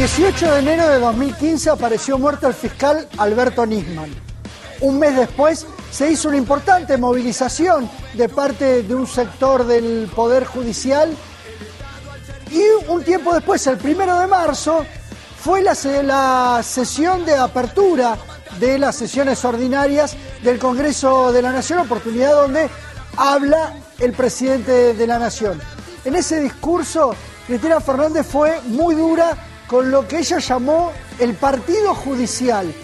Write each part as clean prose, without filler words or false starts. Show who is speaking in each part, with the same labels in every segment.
Speaker 1: 18 de enero de 2015 apareció muerto el fiscal Alberto Nisman. Un mes después se hizo una importante movilización de parte de un sector del Poder Judicial y un tiempo después, el 1 de marzo, fue la sesión de apertura de las sesiones ordinarias del Congreso de la Nación, oportunidad donde habla el presidente de la Nación. En ese discurso, Cristina Fernández fue muy dura con lo que ella llamó el partido judicial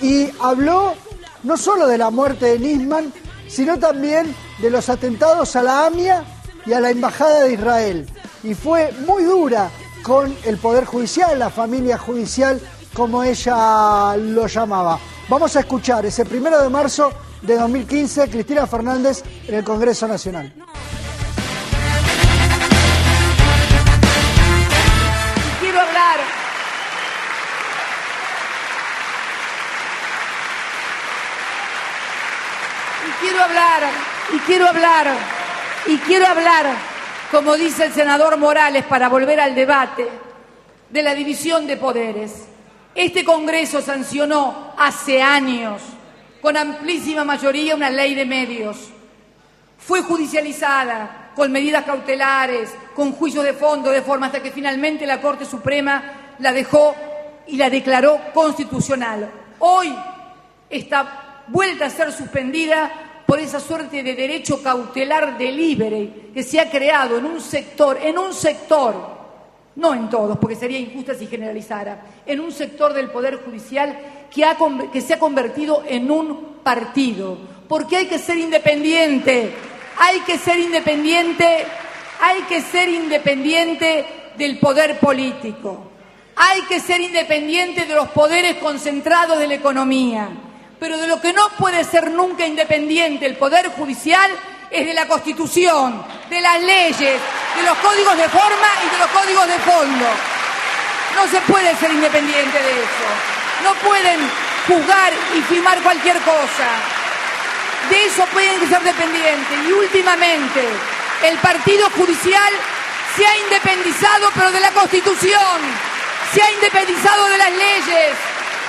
Speaker 1: y habló no solo de la muerte de Nisman, sino también de los atentados a la AMIA y a la Embajada de Israel. Y fue muy dura con el Poder Judicial, la familia judicial, como ella lo llamaba. Vamos a escuchar ese 1 de marzo de 2015, Cristina Fernández en el Congreso Nacional.
Speaker 2: Quiero hablar, como dice el senador Morales, para volver al debate de la división de poderes. Este Congreso sancionó hace años, con amplísima mayoría, una ley de medios. Fue judicializada con medidas cautelares, con juicios de fondo, de forma hasta que finalmente la Corte Suprema la dejó y la declaró constitucional. Hoy está vuelta a ser suspendida por esa suerte de derecho cautelar deliberé que se ha creado en un sector, no en todos, porque sería injusto si generalizara, en un sector del Poder Judicial que se ha convertido en un partido. Porque hay que ser independiente del poder político, hay que ser independiente de los poderes concentrados de la economía. Pero de lo que no puede ser nunca independiente el Poder Judicial es de la Constitución, de las leyes, de los códigos de forma y de los códigos de fondo. No se puede ser independiente de eso. No pueden juzgar y firmar cualquier cosa. De eso pueden ser dependientes. Y últimamente, el Partido Judicial se ha independizado, pero de la Constitución, se ha independizado de las leyes,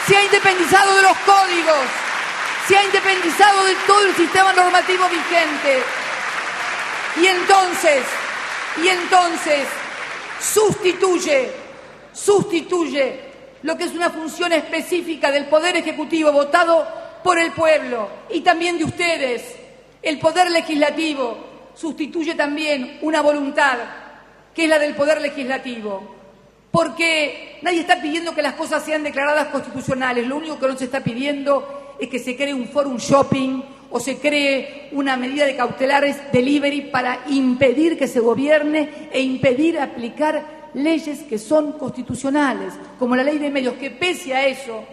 Speaker 2: se ha independizado de los códigos, se ha independizado de todo el sistema normativo vigente. Y entonces sustituye lo que es una función específica del Poder Ejecutivo votado por el pueblo y también de ustedes. El Poder Legislativo sustituye también una voluntad que es la del Poder Legislativo. Porque nadie está pidiendo que las cosas sean declaradas constitucionales. Lo único que no se está pidiendo es que se cree un forum shopping o se cree una medida de cautelares delivery para impedir que se gobierne e impedir aplicar leyes que son constitucionales, como la ley de medios, que pese a eso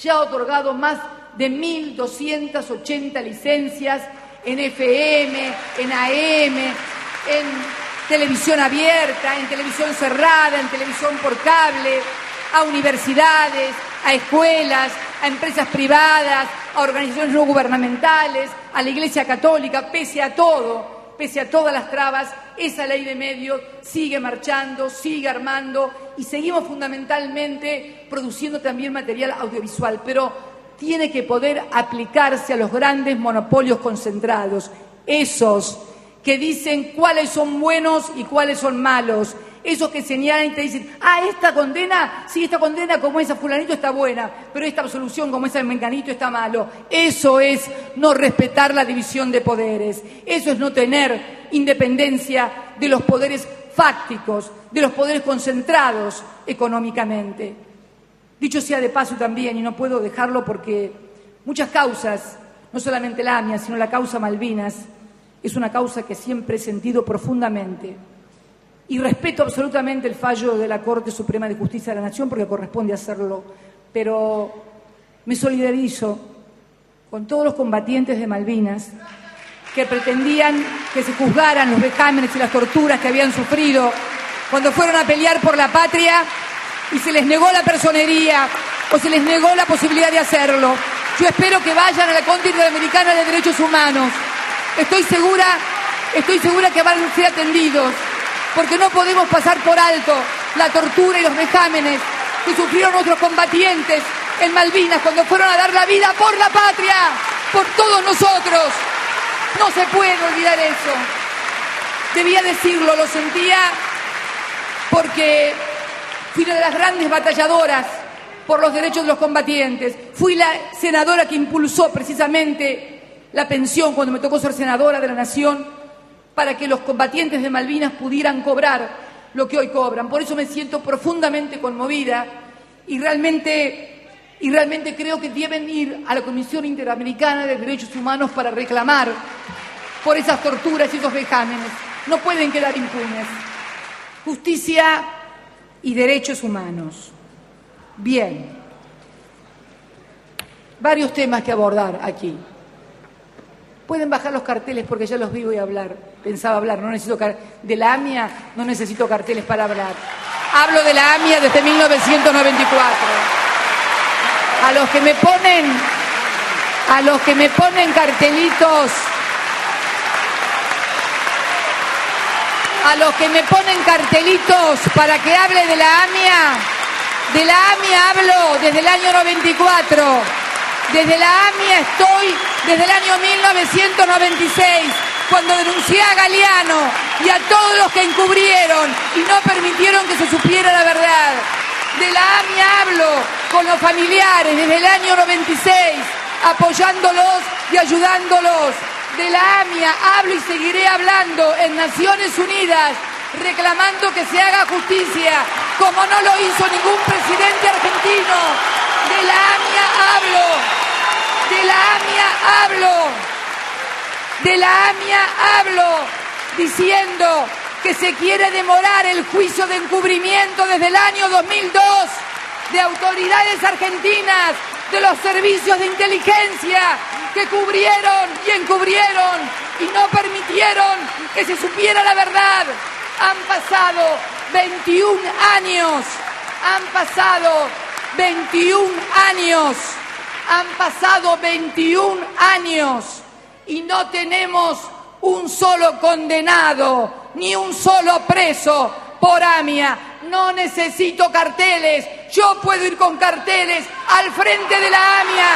Speaker 2: ya ha otorgado más de 1.280 licencias en FM, en AM, en televisión abierta, en televisión cerrada, en televisión por cable, a universidades, a escuelas, a empresas privadas, a organizaciones no gubernamentales, a la Iglesia Católica. Pese a todas las trabas, esa ley de medios sigue marchando, sigue armando y seguimos fundamentalmente produciendo también material audiovisual, pero tiene que poder aplicarse a los grandes monopolios concentrados, esos que dicen cuáles son buenos y cuáles son malos, esos que señalan y te dicen, esta condena, sí, esta condena como esa fulanito está buena, pero esta absolución como esa menganito está malo. Eso es no respetar la división de poderes, eso es no tener independencia de los poderes fácticos, de los poderes concentrados económicamente. Dicho sea de paso también, y no puedo dejarlo porque muchas causas, no solamente la AMIA, sino la causa Malvinas, es una causa que siempre he sentido profundamente y respeto absolutamente el fallo de la Corte Suprema de Justicia de la Nación porque corresponde hacerlo, pero me solidarizo con todos los combatientes de Malvinas que pretendían que se juzgaran los vejámenes y las torturas que habían sufrido cuando fueron a pelear por la patria y se les negó la personería o se les negó la posibilidad de hacerlo. Yo espero que vayan a la Corte Interamericana de Derechos Humanos. Estoy segura que van a ser atendidos, porque no podemos pasar por alto la tortura y los vejámenes que sufrieron nuestros combatientes en Malvinas cuando fueron a dar la vida por la patria, por todos nosotros. No se puede olvidar eso. Debía decirlo, lo sentía, porque fui una de las grandes batalladoras por los derechos de los combatientes. Fui la senadora que impulsó precisamente la pensión cuando me tocó ser senadora de la Nación para que los combatientes de Malvinas pudieran cobrar lo que hoy cobran. Por eso me siento profundamente conmovida y realmente creo que deben ir a la Comisión Interamericana de Derechos Humanos para reclamar por esas torturas y esos vejámenes. No pueden quedar impunes. Justicia y derechos humanos. Bien. Varios temas que abordar aquí. Pueden bajar los carteles porque ya los vi, voy a hablar. Pensaba hablar, no necesito de la AMIA, no necesito carteles para hablar. Hablo de la AMIA desde 1994. A los que me ponen cartelitos, para que hable de la AMIA hablo desde el año 94. Desde la AMIA estoy desde el año 1996, cuando denuncié a Galeano y a todos los que encubrieron y no permitieron que se supiera la verdad. De la AMIA hablo con los familiares desde el año 96, apoyándolos y ayudándolos. De la AMIA hablo y seguiré hablando en Naciones Unidas, reclamando que se haga justicia, como no lo hizo ningún presidente argentino. De la AMIA hablo, diciendo que se quiere demorar el juicio de encubrimiento desde el año 2002 de autoridades argentinas, de los servicios de inteligencia que cubrieron y encubrieron y no permitieron que se supiera la verdad. Han pasado 21 años y no tenemos un solo condenado ni un solo preso por AMIA. No necesito carteles, yo puedo ir con carteles al frente de la AMIA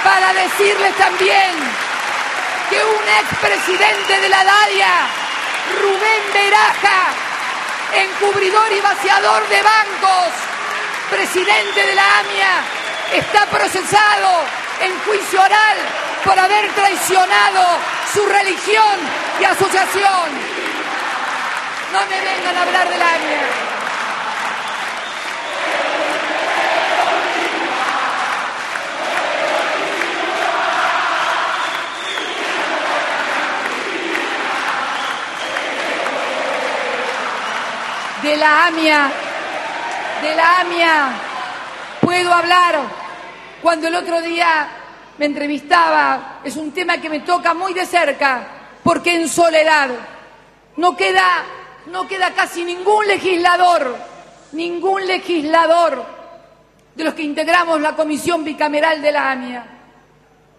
Speaker 2: para decirles también que un expresidente de la DAIA, Rubén Beraja, encubridor y vaciador de bancos, presidente de la AMIA, está procesado en juicio oral por haber traicionado su religión y asociación. No me vengan a hablar de la AMIA. De la AMIA puedo hablar cuando el otro día me entrevistaba. Es un tema que me toca muy de cerca, porque en Soledad no queda casi ningún legislador de los que integramos la comisión bicameral de la AMIA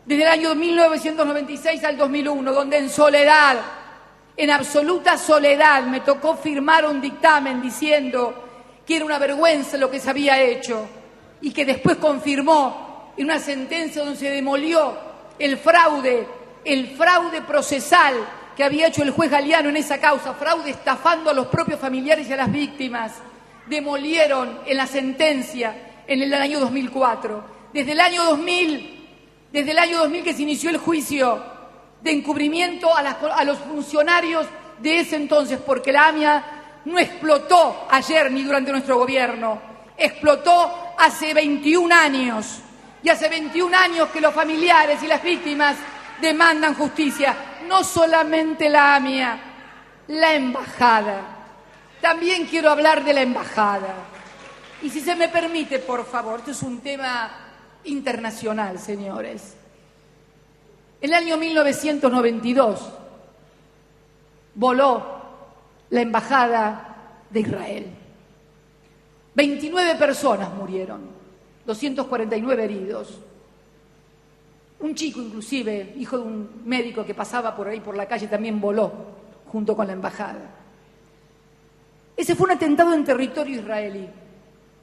Speaker 2: desde el año 1996 al 2001, donde en soledad, en absoluta soledad, me tocó firmar un dictamen diciendo que era una vergüenza lo que se había hecho y que después confirmó en una sentencia donde se demolió el fraude procesal que había hecho el juez Galeano en esa causa, fraude estafando a los propios familiares y a las víctimas. Demolieron en la sentencia en el año 2004. Desde el año 2000 que se inició el juicio de encubrimiento a los funcionarios de ese entonces, porque la AMIA no explotó ayer ni durante nuestro gobierno, explotó hace 21 años. Y hace 21 años que los familiares y las víctimas demandan justicia. No solamente la AMIA, la embajada. También quiero hablar de la embajada. Y si se me permite, por favor, esto es un tema internacional, señores. En el año 1992 voló la embajada de Israel. 29 personas murieron, 249 heridos. Un chico, inclusive, hijo de un médico que pasaba por ahí por la calle, también voló junto con la embajada. Ese fue un atentado en territorio israelí,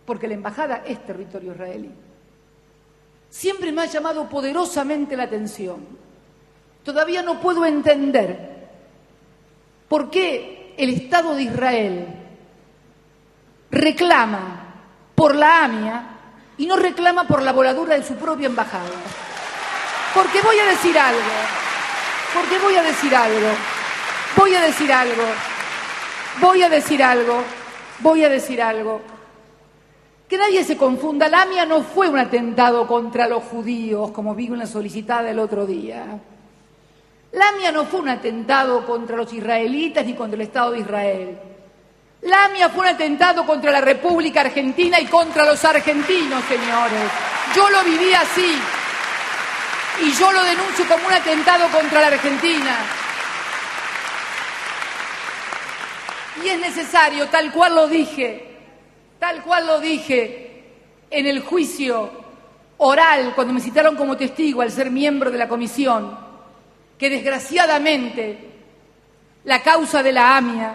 Speaker 2: porque la embajada es territorio israelí. Siempre me ha llamado poderosamente la atención. Todavía no puedo entender por qué el Estado de Israel reclama por la AMIA y no reclama por la voladura de su propia embajada. Porque voy a decir algo, que nadie se confunda. La AMIA no fue un atentado contra los judíos, como vi en la solicitada el otro día. La AMIA no fue un atentado contra los israelitas ni contra el Estado de Israel. La AMIA fue un atentado contra la República Argentina y contra los argentinos, señores. Yo lo viví así y yo lo denuncio como un atentado contra la Argentina. Y es necesario, tal cual lo dije en el juicio oral, cuando me citaron como testigo al ser miembro de la comisión, que desgraciadamente la causa de la AMIA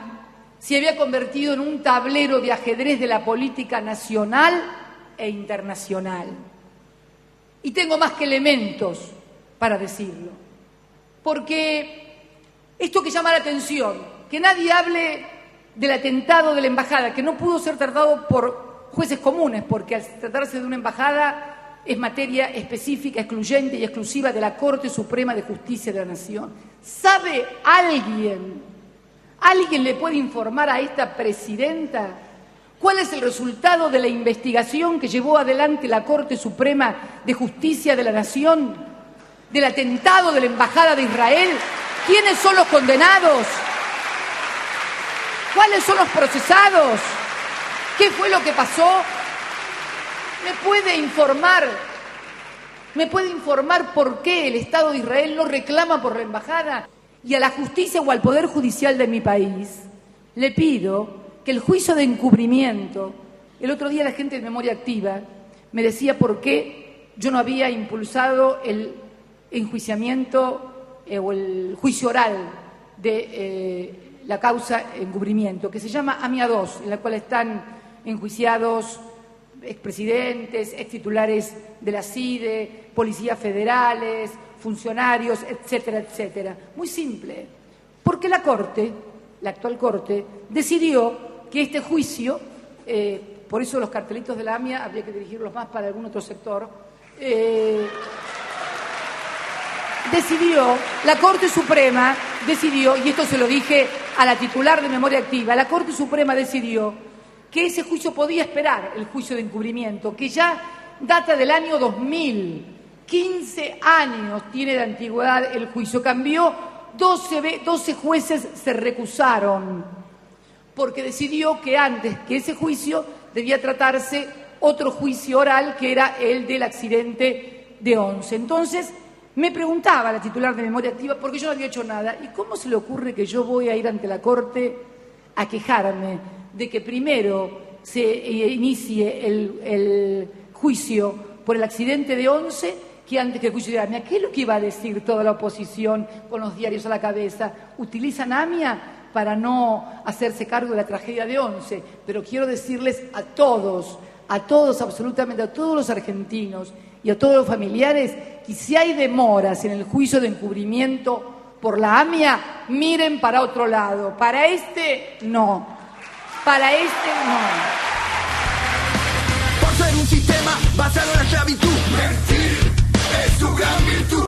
Speaker 2: se había convertido en un tablero de ajedrez de la política nacional e internacional. Y tengo más que elementos para decirlo. Porque esto que llama la atención, que nadie hable del atentado de la embajada, que no pudo ser tratado por jueces comunes, porque al tratarse de una embajada es materia específica, excluyente y exclusiva de la Corte Suprema de Justicia de la Nación. ¿Sabe alguien le puede informar a esta presidenta cuál es el resultado de la investigación que llevó adelante la Corte Suprema de Justicia de la Nación del atentado de la Embajada de Israel? ¿Quiénes son los condenados? ¿Cuáles son los procesados? ¿Qué fue lo que pasó? ¿Me puede informar por qué el Estado de Israel no reclama por la embajada? Y a la justicia o al Poder Judicial de mi país le pido que el juicio de encubrimiento, el otro día la gente de Memoria Activa me decía por qué yo no había impulsado el enjuiciamiento o el juicio oral de la causa encubrimiento, que se llama AMIA 2, en la cual están enjuiciados expresidentes, extitulares de la CIDE, policías federales, funcionarios, etcétera, etcétera. Muy simple, porque la Corte, la actual Corte, decidió que este juicio, por eso los cartelitos de la AMIA habría que dirigirlos más para algún otro sector, la Corte Suprema decidió, y esto se lo dije a la titular de Memoria Activa, la Corte Suprema decidió que ese juicio podía esperar, el juicio de encubrimiento, que ya data del año 2000, 15 años tiene de antigüedad el juicio. Cambió, 12 jueces se recusaron, porque decidió que antes que ese juicio debía tratarse otro juicio oral, que era el del accidente de Once. Entonces, me preguntaba la titular de Memoria Activa, porque yo no había hecho nada, ¿y cómo se le ocurre que yo voy a ir ante la Corte a quejarme de que primero se inicie el juicio por el accidente de Once que antes que el juicio de AMIA? ¿Qué es lo que iba a decir toda la oposición con los diarios a la cabeza? Utilizan AMIA para no hacerse cargo de la tragedia de Once, pero quiero decirles a todos, absolutamente a todos los argentinos y a todos los familiares, que si hay demoras en el juicio de encubrimiento por la AMIA, miren para otro lado. Para este, no. Para este, no.
Speaker 3: Por ser un sistema basado en la esclavitud, mentir es su gran virtud.